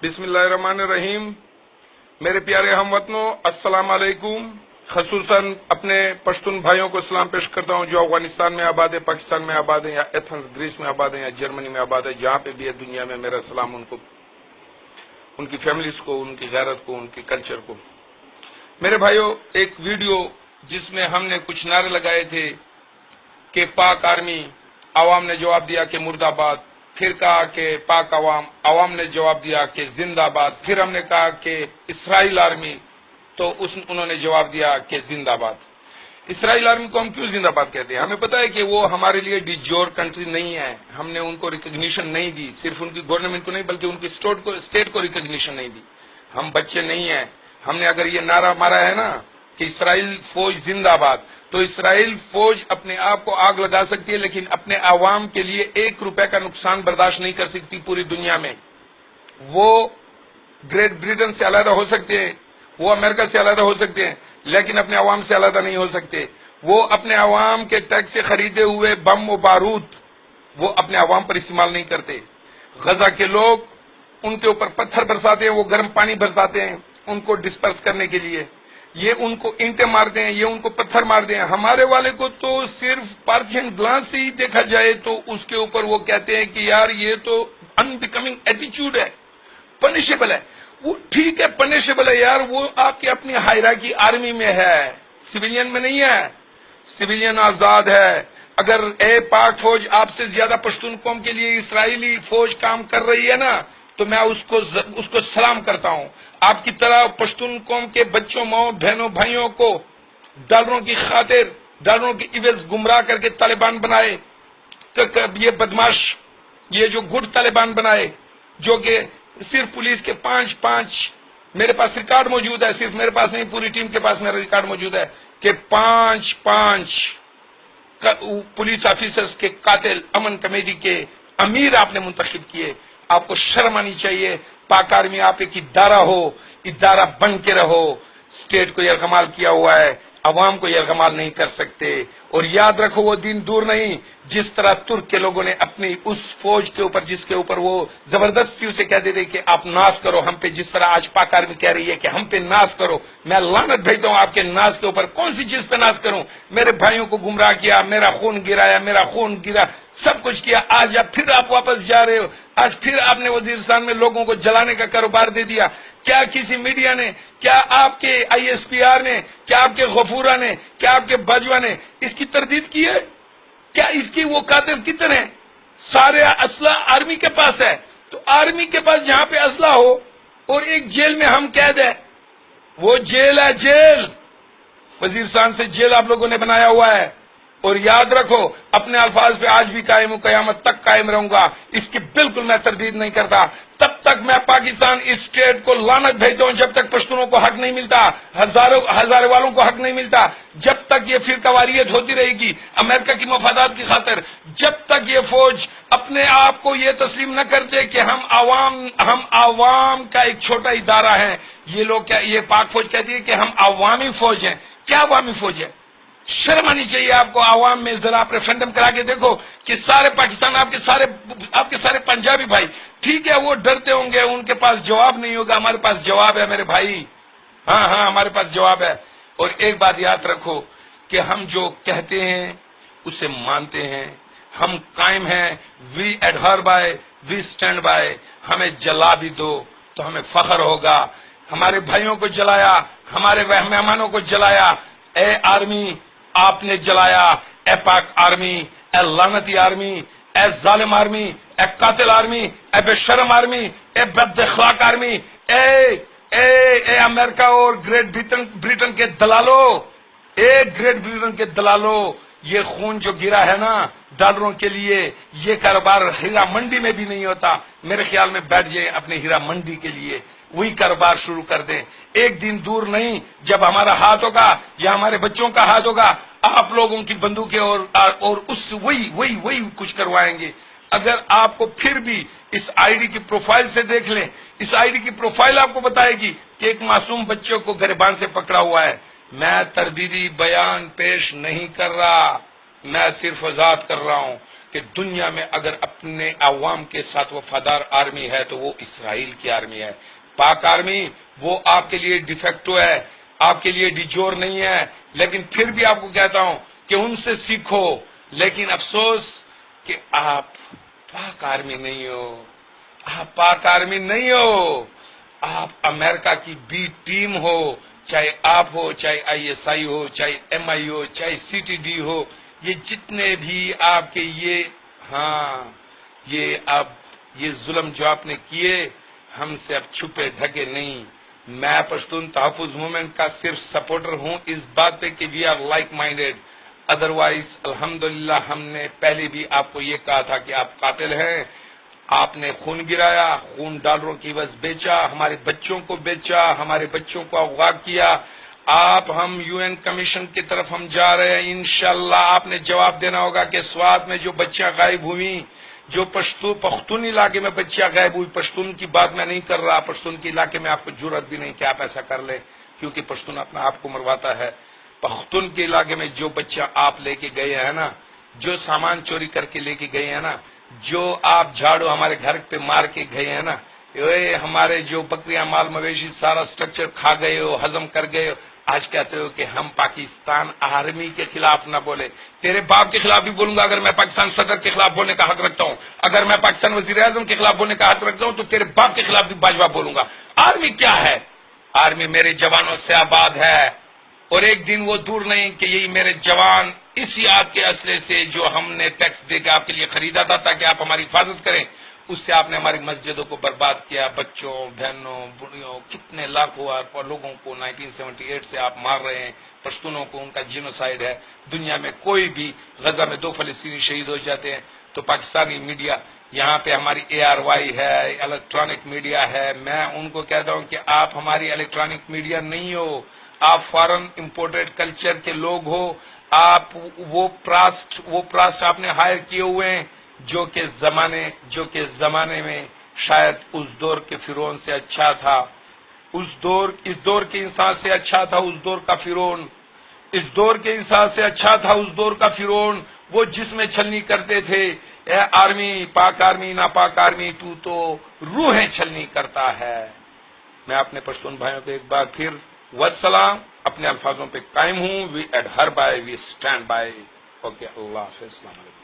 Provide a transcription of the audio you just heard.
بسم اللہ الرحمن الرحیم. میرے پیارے ہم وطنوں، السلام علیکم. خصوصاً اپنے پشتون بھائیوں کو سلام پیش کرتا ہوں جو افغانستان میں آباد ہے، پاکستان میں آباد ہے، یا ایتھنز گریس میں آباد ہے، یا جرمنی میں آباد ہے. جہاں پہ بھی ہے دنیا میں میرا سلام ان کو، ان کی فیملیز کو، ان کی غیرت کو، ان کی کلچر کو. میرے بھائیوں، ایک ویڈیو جس میں ہم نے کچھ نعرے لگائے تھے کہ پاک آرمی، عوام نے جواب دیا کہ مرد آباد. پھر کہا کہ پاک عوام نے جواب دیا کہ زندہ آباد. پھر ہم نے کہا کہ اسرائیل آرمی، تو انہوں نے جواب دیا کہ زندہ آباد. اسرائیل آرمی کو ہم کیوں زندہ آباد کہتے ہیں؟ ہمیں پتا ہے کہ وہ ہمارے لیے ڈی جور کنٹری نہیں ہے. ہم نے ان کو ریکگنیشن نہیں دی، صرف ان کی گورنمنٹ کو نہیں بلکہ ان کی اسٹیٹ کو ریکگنیشن نہیں دی. ہم بچے نہیں ہیں. ہم نے اگر یہ نعرہ مارا ہے نا کہ اسرائیل فوج زندہ آباد، تو اسرائیل فوج اپنے آپ کو آگ لگا سکتی ہے لیکن اپنے عوام کے لیے 1 روپے کا نقصان برداشت نہیں کر سکتی پوری دنیا میں. وہ گریٹ برٹن سے علیحدہ ہو سکتے ہیں، وہ امریکہ سے علیحدہ ہو سکتے ہیں، لیکن اپنے عوام سے علیحدہ نہیں ہو سکتے. وہ اپنے عوام کے ٹیکس سے خریدے ہوئے بم و بارود وہ اپنے عوام پر استعمال نہیں کرتے. غزہ کے لوگ ان کے اوپر پتھر برساتے ہیں، وہ گرم پانی برساتے ہیں ان کو ڈسپرس کرنے کے لیے. یہ ان کو اینٹیں مارتے ہیں، یہ ان کو پتھر مارتے ہیں. ہمارے والے کو تو صرف پارتھین گلاس سے ہی دیکھا جائے تو اس کے اوپر وہ کہتے ہیں کہ یار یہ تو انبیکمنگ ایٹیچیوڈ ہے، پنشیبل ہے. وہ ٹھیک ہے، پنشیبل ہے یار، وہ آپ کی اپنی ہائرارکی آرمی میں ہے، سویلین میں نہیں ہے. سویلین آزاد ہے. اگر اے پاک فوج آپ سے زیادہ پشتون قوم کے لیے اسرائیلی فوج کام کر رہی ہے نا، تو میں اس کو سلام کرتا ہوں. آپ کی طرح پشتون قوم کے بچوں، ماؤں، بہنوں، بھائیوں کو ڈالروں کی خاطر، ڈالروں کی عوض گمراہ کر کے طالبان بنائے، تو یہ بدماش، یہ جو گڈ طالبان بنائے، جو کہ صرف پولیس کے 5 میرے پاس ریکارڈ موجود ہے، صرف میرے پاس نہیں پوری ٹیم کے پاس میرا ریکارڈ موجود ہے کہ 5 پولیس آفیسرز کے قاتل امن کمیٹی کے امیر آپ نے منتخب کیے. آپ کو شرم آنی چاہیے. پاک آرمی آپ ایک ادارہ ہو، ادارہ بن کے رہو. اسٹیٹ کو یرغمال کیا ہوا ہے، عوام کو یرغمال نہیں کر سکتے. اور یاد رکھو وہ دن دور نہیں جس طرح ترک کے لوگوں نے اپنی اس فوج کے اوپر، جس کے اوپر وہ زبردستی اسے کہتے تھے کہ آپ ناز کرو ہم پہ، جس طرح آج پاک آرمی کہہ رہی ہے کہ ہم پہ ناز کرو. میں لعنت بھیجتا ہوں آپ کے ناز کے اوپر. کون سی چیز پہ ناز کروں؟ میرے بھائیوں کو گمراہ کیا، میرا خون گرایا، میرا خون گرا، سب کچھ کیا. آج پھر آپ واپس جا رہے ہو. آج پھر آپ نے وزیرستان میں لوگوں کو جلانے کا کاروبار دے دیا. کیا کسی میڈیا نے، کیا آپ کے ISPR نے، کیا آپ کے غفورہ نے، کیا آپ کے باجوہ نے اس کی تردید کی ہے؟ کیا اس کی وہ قاتل کتنے ہیں؟ سارے اسلحہ آرمی کے پاس ہے. تو آرمی کے پاس جہاں پہ اسلحہ ہو اور ایک جیل میں ہم قید ہیں، وہ جیل ہے، جیل وزیرستان سے جیل آپ لوگوں نے بنایا ہوا ہے. اور یاد رکھو، اپنے الفاظ پہ آج بھی قائم ہوں، قیامت تک قائم رہوں گا. اس کی بالکل میں تردید نہیں کرتا. تب تک میں پاکستان اس اسٹیٹ کو لعنت بھیجتا ہوں جب تک پشتونوں کو حق نہیں ملتا، ہزارے والوں کو حق نہیں ملتا، جب تک یہ فرقہ واریت ہوتی رہے گی امریکہ کی مفادات کی خاطر. جب تک یہ فوج اپنے آپ کو یہ تسلیم نہ کرتے کہ ہم عوام کا ایک چھوٹا ادارہ ہے. یہ لوگ کیا، یہ پاک فوج کہتی ہے کہ ہم عوامی فوج ہیں. کیا عوامی فوج ہے؟ شرم آنی چاہیے آپ کو. عوام میں ذرا آپ ریفرنڈم کرا کے دیکھو کہ سارے پاکستان، آپ کے سارے پنجابی بھائی، ٹھیک ہے وہ ڈرتے ہوں گے، ان کے پاس جواب نہیں ہوگا، ہمارے پاس جواب ہے میرے بھائی. ہاں ہمارے پاس جواب ہے. اور ایک بات یاد رکھو کہ ہم جو کہتے ہیں اسے مانتے ہیں. ہم قائم ہیں. وی adhere by, we stand by. ہمیں جلا بھی دو تو ہمیں فخر ہوگا. ہمارے بھائیوں کو جلایا، ہمارے مہمانوں کو جلایا. اے آرمی آپ نے جلایا. اے پاک آرمی، اے لعنتی آرمی، اے ظالم آرمی، اے قاتل آرمی، اے بے شرم آرمی، اے بد اخلاق آرمی، اے امریکہ اور گریٹ برٹن کے دلالو، گریٹ برٹن کے دلالو. یہ خون جو گرا ہے نا ڈالروں کے لیے، یہ کاروبار ہیرا منڈی میں بھی نہیں ہوتا. میرے خیال میں بیٹھ جائیں اپنے ہیرا منڈی کے لیے، وہی کاروبار شروع کر دیں. ایک دن دور نہیں جب ہمارا ہاتھ ہوگا یا ہمارے بچوں کا ہاتھ ہوگا، آپ لوگوں کی بندوقیں اور اس وہی کچھ کروائیں گے. اگر آپ کو پھر بھی اس ID کی پروفائل سے دیکھ لیں، اس ID کی پروفائل آپ کو بتائے گی کہ ایک معصوم بچوں کو گریبان سے پکڑا ہوا ہے. میں تردیدی بیان پیش نہیں کر رہا، میں صرف وضاحت کر رہا ہوں کہ کہ دنیا میں اگر اپنے عوام کے ساتھ وفادار آرمی ہے تو وہ اسرائیل کی آرمی ہے. پاک آرمی وہ آپ کے لیے ڈیفیکٹو ہے، آپ کے لیے ڈیجور نہیں ہے، لیکن پھر بھی آپ کو کہتا ہوں کہ ان سے سیکھو. لیکن افسوس کہ آپ پاک آرمی نہیں ہو، آپ پاک آرمی نہیں ہو، آپ امریکہ کی بی ٹیم ہو. چاہے آپ ہو، چاہے آئی ایس آئی ہو، چاہے ایم آئی ہو، چاہے سی ٹی ڈی ہو، یہ جتنے بھی آپ کے یہ ظلم جو آپ نے کیے، ہم سے اب چھپے ڈھکے نہیں. میں پشتون تحفظ موومنٹ کا صرف سپورٹر ہوں اس بات پہ کہ we are like minded. Otherwise الحمدللہ ہم نے پہلے بھی آپ کو یہ کہا تھا کہ آپ قاتل ہیں. آپ نے خون گرایا، خون ڈالروں کی بس بیچا، ہمارے بچوں کو بیچا، ہمارے بچوں کو اغوا کیا. ہم یو این کمیشن کی طرف ہم جا رہے ہیں. انشاءاللہ آپ نے جواب دینا ہوگا کہ سوات میں جو بچیاں غائب ہوئی، جو پختون علاقے میں بچیاں غائب ہوئی، پشتون کی بات میں نہیں کر رہا، پشتون کے علاقے میں آپ کو جرات بھی نہیں کہ آپ ایسا کر لیں، کیونکہ پشتون اپنا آپ کو مرواتا ہے. پختون کے علاقے میں جو بچیاں آپ لے کے گئے ہیں نا، جو سامان چوری کر کے لے کے گئے ہیں نا، جو آپ جھاڑو ہمارے گھر پہ مار کے گئے ہیں نا، ہمارے جو بکریاں مال مویشی سارا سٹرکچر کھا گئے ہو، ہضم کر گئے ہو. آج کہتے ہو کہ ہم پاکستان آرمی کے خلاف نہ بولے. تیرے باپ کے خلاف بھی بولوں گا اگر میں پاکستان صدر کے خلاف بولنے کا حق رکھتا ہوں. اگر میں پاکستان وزیر اعظم کے خلاف بولنے کا حق رکھتا ہوں تو تیرے باپ کے خلاف بھی باجواب بولوں گا. آرمی کیا ہے؟ آرمی میرے جوانوں سے آباد ہے، اور ایک دن وہ دور نہیں کہ یہی میرے جوان اسی آپ کے اسلحے سے جو ہم نے ٹیکس دے کے آپ کے لیے خریدا تھا تاکہ آپ ہماری حفاظت کریں، اس سے آپ نے ہماری مسجدوں کو برباد کیا. بچوں، بہنوں، بڑھیوں، کتنے لاکھوں لوگوں کو 1978 سے آپ مار رہے ہیں. پشتونوں کو ان کا جینوسائیڈ ہے. دنیا میں کوئی بھی غزہ میں 2 فلسطینی شہید ہو جاتے ہیں تو پاکستانی میڈیا، یہاں پہ ہماری ARY ہے، الیکٹرانک میڈیا ہے، میں ان کو کہتا ہوں کہ آپ ہماری الیکٹرانک میڈیا نہیں ہو، آپ فارن امپورٹڈ کلچر کے لوگ ہو. آپ وہ پراسٹ آپ نے ہائر کیے ہوئے ہیں جو کہ زمانے میں شاید اس دور کے فرعون سے اچھا تھا، اس دور کے انسان سے اچھا تھا اس دور کا فرعون، اس دور کے انسان سے اچھا تھا اس دور کا فرعون. وہ جس میں چھلنی کرتے تھے، اے آرمی، پاک آرمی، ناپاک آرمی، تو روحیں چھلنی کرتا ہے. میں اپنے پشتون بھائیوں کو ایک بار پھر والسلام، اپنے الفاظوں پہ قائم ہوں. We adhere by, we stand by. Okay, اللہ حافظ، السلام علیکم.